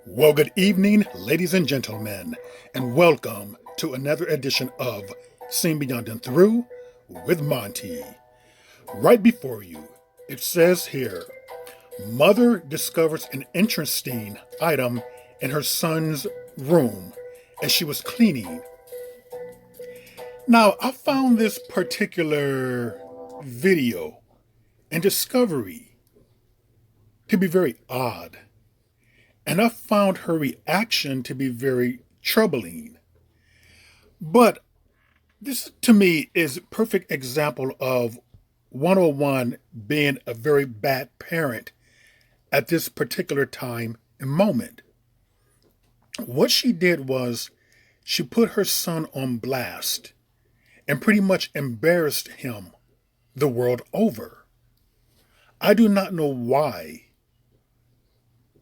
Well, good evening, ladies and gentlemen, and welcome to another edition of Seen Beyond and Through with Monty. Right before you, it says here, Mother discovers an interesting item in her son's room as she was cleaning. Now, I found this particular video and discovery to be very odd, and I found her reaction to be very troubling. But this to me is a perfect example of 101 being a very bad parent at this particular time and moment. What she did was she put her son on blast and pretty much embarrassed him the world over. I do not know why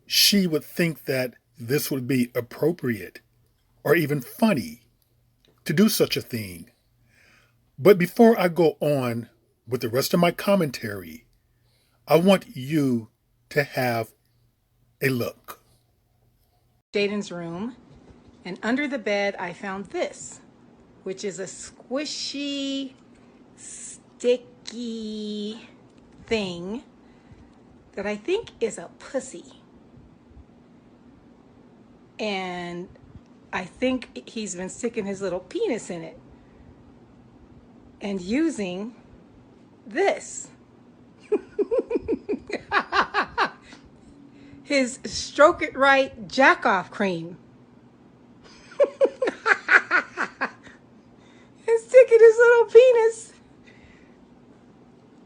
she would think that this would be appropriate or even funny to do such a thing. But before I go on with the rest of my commentary, I want you to have a look. Jaden's room, and under the bed I found this, which is a squishy, sticky thing that I think is a pussy. And I think he's been sticking his little penis in it and using this. His stroke it right jack off cream. And sticking his little penis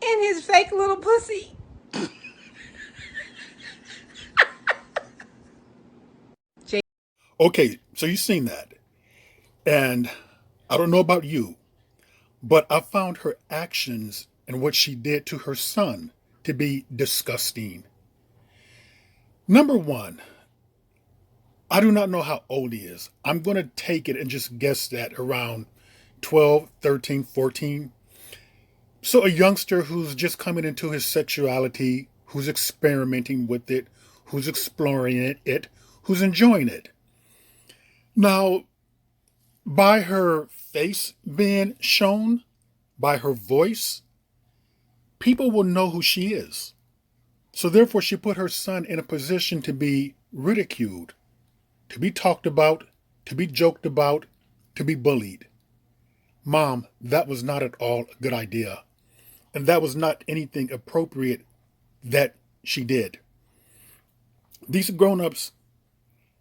in his fake little pussy. Okay, so you've seen that. And I don't know about you, but I found her actions and what she did to her son to be disgusting. Number one, I do not know how old he is. I'm going to take it and just guess that around 12, 13, 14. So a youngster who's just coming into his sexuality, who's experimenting with it, who's exploring it, who's enjoying it. Now, by her face being shown, by her voice, people will know who she is. So therefore, she put her son in a position to be ridiculed, to be talked about, to be joked about, to be bullied. Mom, that was not at all a good idea. And that was not anything appropriate that she did. These grown-ups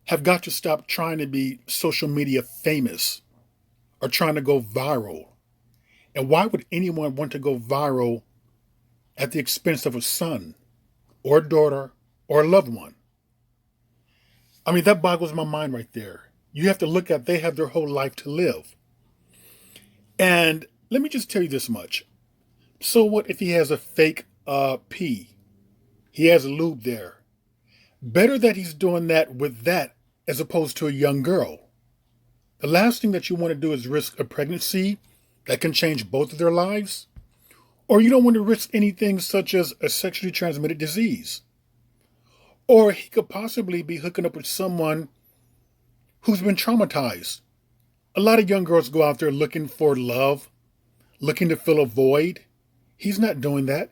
have got to stop trying to be social media famous or trying to go viral. And why would anyone want to go viral at the expense of a son or a daughter or a loved one? I mean, that boggles my mind right there. You have to look at they have their whole life to live. And let me just tell you this much. So what if he has a fake pee? He has a lube there. Better that he's doing that with that as opposed to a young girl. The last thing that you want to do is risk a pregnancy that can change both of their lives. Or you don't want to risk anything such as a sexually transmitted disease. Or he could possibly be hooking up with someone who's been traumatized. A lot of young girls go out there looking for love, looking to fill a void. He's not doing that.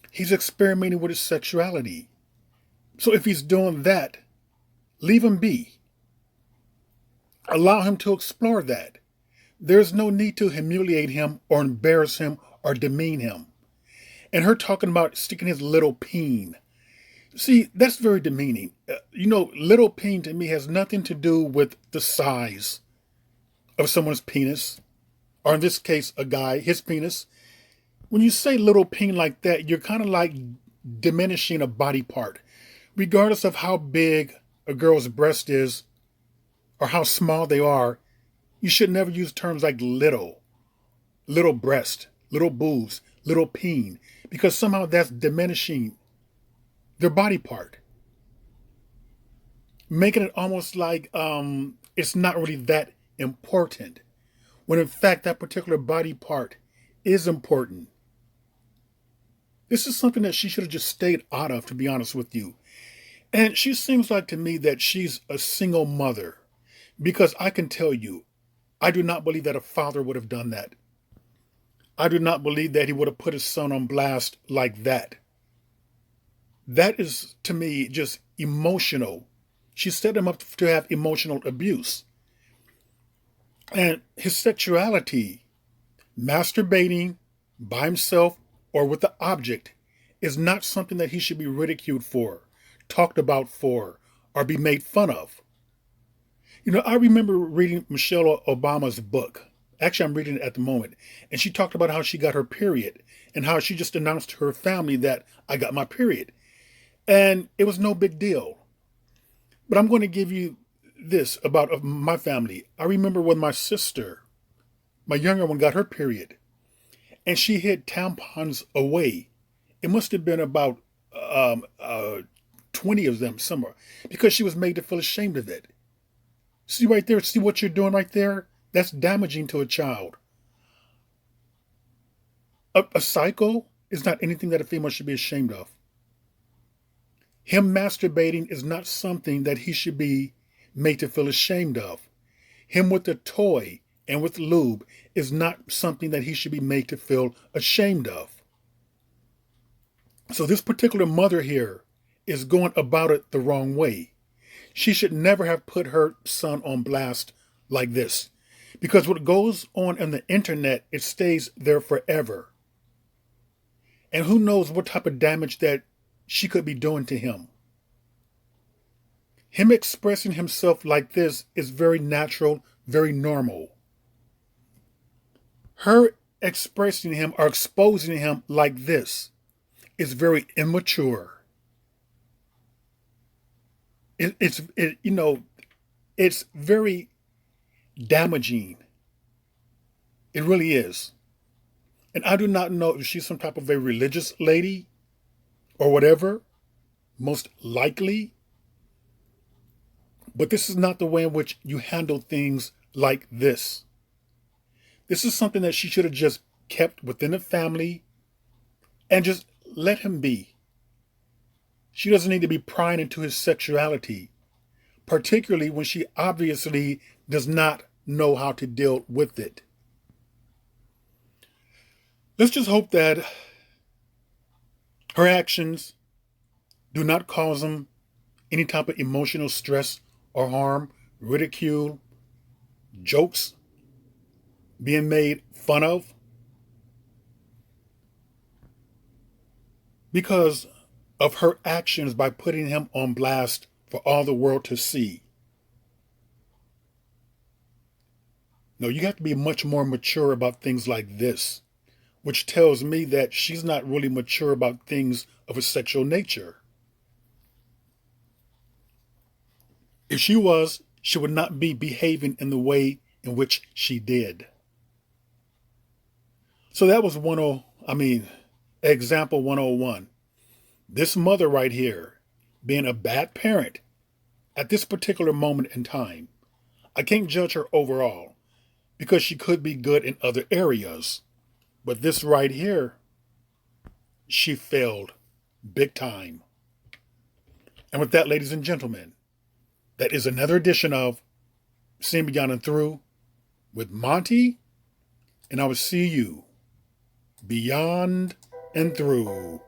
He's experimenting with his sexuality. So if he's doing that, leave him be. Allow him to explore that. There's no need to humiliate him or embarrass him or demean him. And her talking about sticking his little peen. See, that's very demeaning. Little peen to me has nothing to do with the size of someone's penis, or in this case, a guy, his penis. When you say little peen like that, you're kind of like diminishing a body part. Regardless of how big a girl's breast is or how small they are, you should never use terms like little breast, little boobs, little peen, because somehow that's diminishing their body part. Making it almost like it's not really that important, when in fact that particular body part is important. This is something that she should have just stayed out of, to be honest with you. And she seems like to me that she's a single mother because I can tell you, I do not believe that a father would have done that. I do not believe that he would have put his son on blast like that. That is, to me, just emotional. She set him up to have emotional abuse. And his sexuality, masturbating by himself or with the object, is not something that he should be ridiculed for, talked about for, or be made fun of. You know, I remember reading Michelle Obama's book. Actually, I'm reading it at the moment. And she talked about how she got her period and how she just announced to her family that I got my period. And it was no big deal. But I'm going to give you this about my family. I remember when my sister, my younger one, got her period and she hid tampons away. It must have been about um, uh, 20 of them somewhere because she was made to feel ashamed of it. See right there, see what you're doing right there? That's damaging to a child. A cycle is not anything that a female should be ashamed of. Him masturbating is not something that he should be made to feel ashamed of. Him with a toy and with lube is not something that he should be made to feel ashamed of. So this particular mother here is going about it the wrong way. She should never have put her son on blast like this. Because what goes on the internet, it stays there forever. And who knows what type of damage that she could be doing to him. Him expressing himself like this is very natural, very normal. Her expressing him or exposing him like this is very immature. It's very damaging. It really is. And I do not know if she's some type of a religious lady or whatever, most likely. But this is not the way in which you handle things like this. This is something that she should have just kept within the family and just let him be. She doesn't need to be prying into his sexuality, particularly when she obviously does not know how to deal with it. Let's just hope that her actions do not cause him any type of emotional stress or harm, ridicule, jokes being made fun of. Because of her actions by putting him on blast for all the world to see. No, you have to be much more mature about things like this, which tells me that she's not really mature about things of a sexual nature. If she was, she would not be behaving in the way in which she did. So that was example 101. This mother right here, being a bad parent at this particular moment in time. I can't judge her overall because she could be good in other areas. But this right here, she failed big time. And with that, ladies and gentlemen, that is another edition of Seeing Beyond and Through with Monty. And I will see you beyond and through.